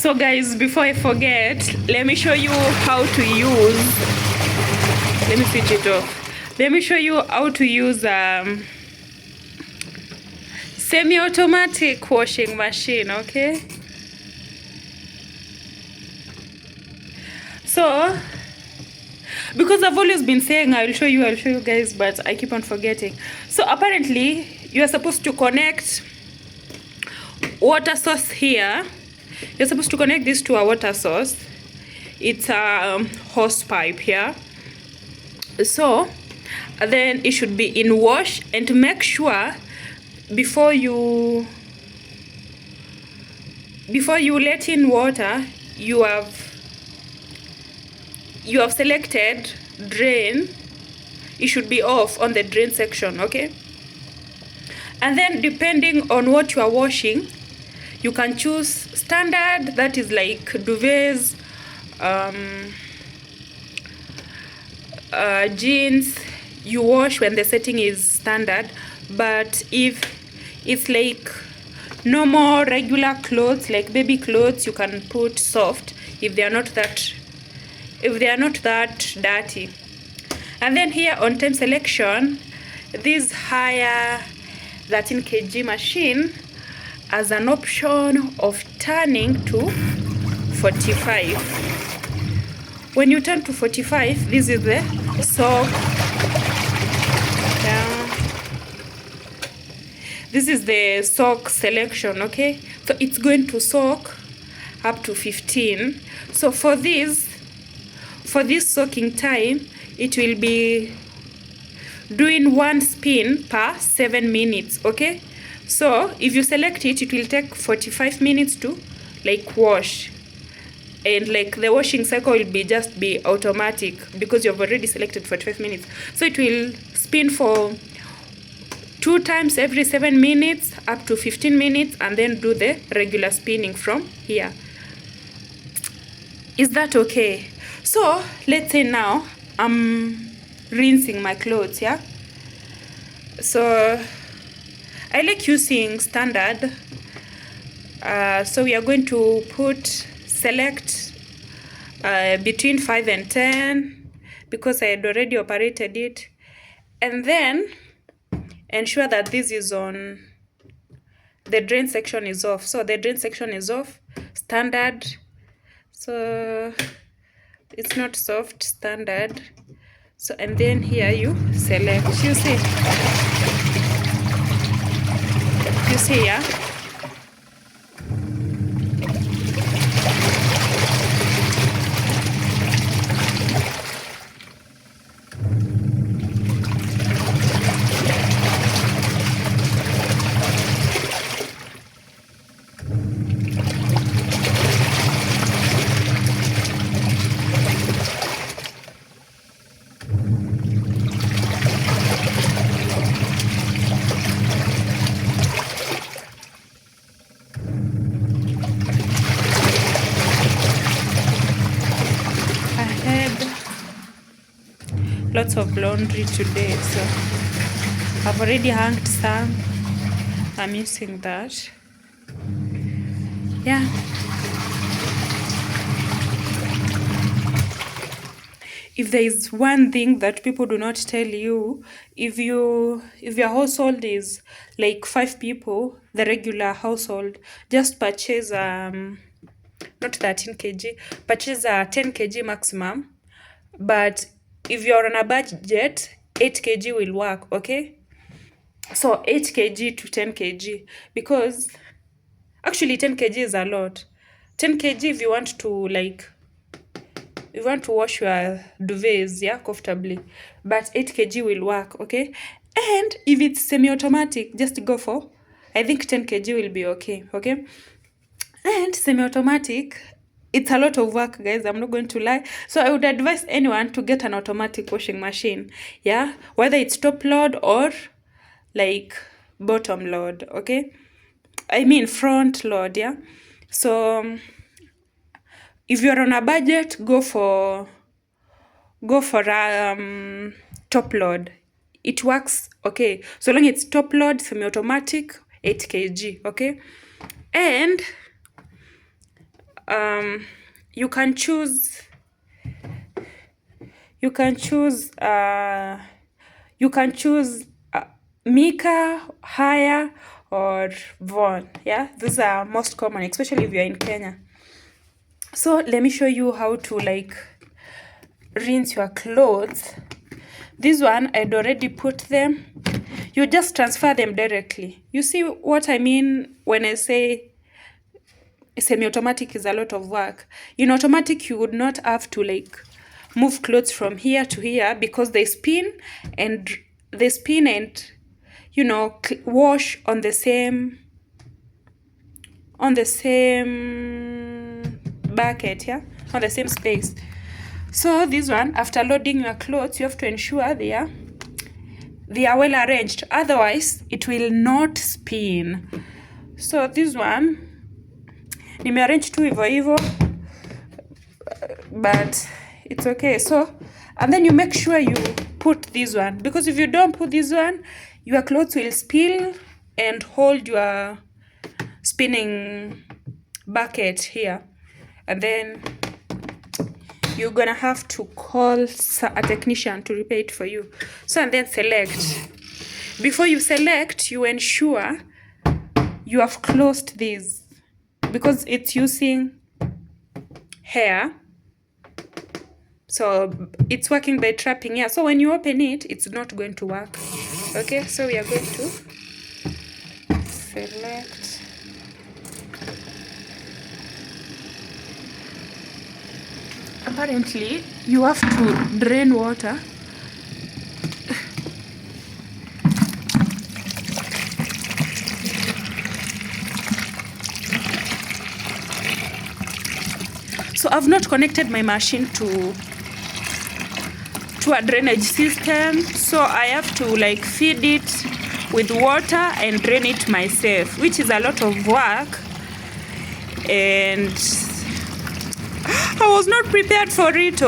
So guys, before I forget, let me show you how to use, let me switch it off. Let me show you how to use semi-automatic washing machine, okay? So, because I've always been saying I'll show you guys, but I keep on forgetting. So apparently, you are supposed to connect water source here. You're supposed to connect this to a water source. It's a hose pipe here. So then it should be in wash, and to make sure before you let in water, you have selected drain. It should be off on the drain section, okay? And then depending on what you are washing, you can choose standard, that is like duvets, jeans. You wash when the setting is standard. But if it's like normal regular clothes, like baby clothes, you can put soft if they are not that dirty. And then here on time selection, this higher 13 kg machine as an option of turning to 45. When you turn to 45, this is the soak. This is the soak selection, okay? So it's going to soak up to 15. So for this soaking time, it will be doing one spin per 7 minutes, okay? So if you select it, it will take 45 minutes to like wash, and like the washing cycle will be automatic because you've already selected 45 minutes. So it will spin for 2 times every 7 minutes up to 15 minutes, and then do the regular spinning from here. Is that okay? So let's say now I'm rinsing my clothes, yeah? So I like using standard. So we are going to select between 5 and 10 because I had already operated it, and then ensure that this is on, the drain section is off. So the drain section is off, standard. So it's not soft, standard. So and then here you select, you see, yeah? Lots of laundry today, so I've already hung some. I'm using that. Yeah. If there is one thing that people do not tell you, if your household is like 5 people, the regular household, just purchase not 13 kg, purchase a 10 kg maximum. But if you're on a budget, 8 kg will work, okay? So 8 kg to 10 kg, because actually 10 kg is a lot. 10 kg if you want to wash your duvets, yeah, comfortably. But 8 kg will work, okay? And if it's semi-automatic, just go for, I think 10 kg will be okay, okay? And semi-automatic, it's a lot of work, guys. I'm not going to lie. So I would advise anyone to get an automatic washing machine, yeah? Whether it's top load or like bottom load, okay? I mean front load, yeah? So if you're on a budget, go for top load. It works, okay? So long it's top load, semi-automatic, 8 kg, okay? And you can choose Mika, Haya, or Von. Yeah, those are most common, especially if you're in Kenya. So let me show you how to like rinse your clothes. This one, I'd already put them. You just transfer them directly. You see what I mean when I say semi-automatic is a lot of work. In automatic, you would not have to like move clothes from here to here because they spin and you know, wash on the same bucket, yeah, on the same space. So this one, after loading your clothes, you have to ensure they are well arranged, otherwise it will not spin. So this one nimearrange tu hivyo hivyo, but it's okay. So and then you make sure you put this one, because if you don't put this one, your clothes will spill and hold your spinning bucket here, and then you're gonna have to call a technician to repair it for you. So and then select. Before you select, you ensure you have closed this, because it's using hair, so it's working by trapping air. So when you open it, it's not going to work. Okay, so we are going to select. Apparently, you have to drain water. So I've not connected my machine to a drainage system, so I have to like feed it with water and drain it myself, which is a lot of work, and I was not prepared for it.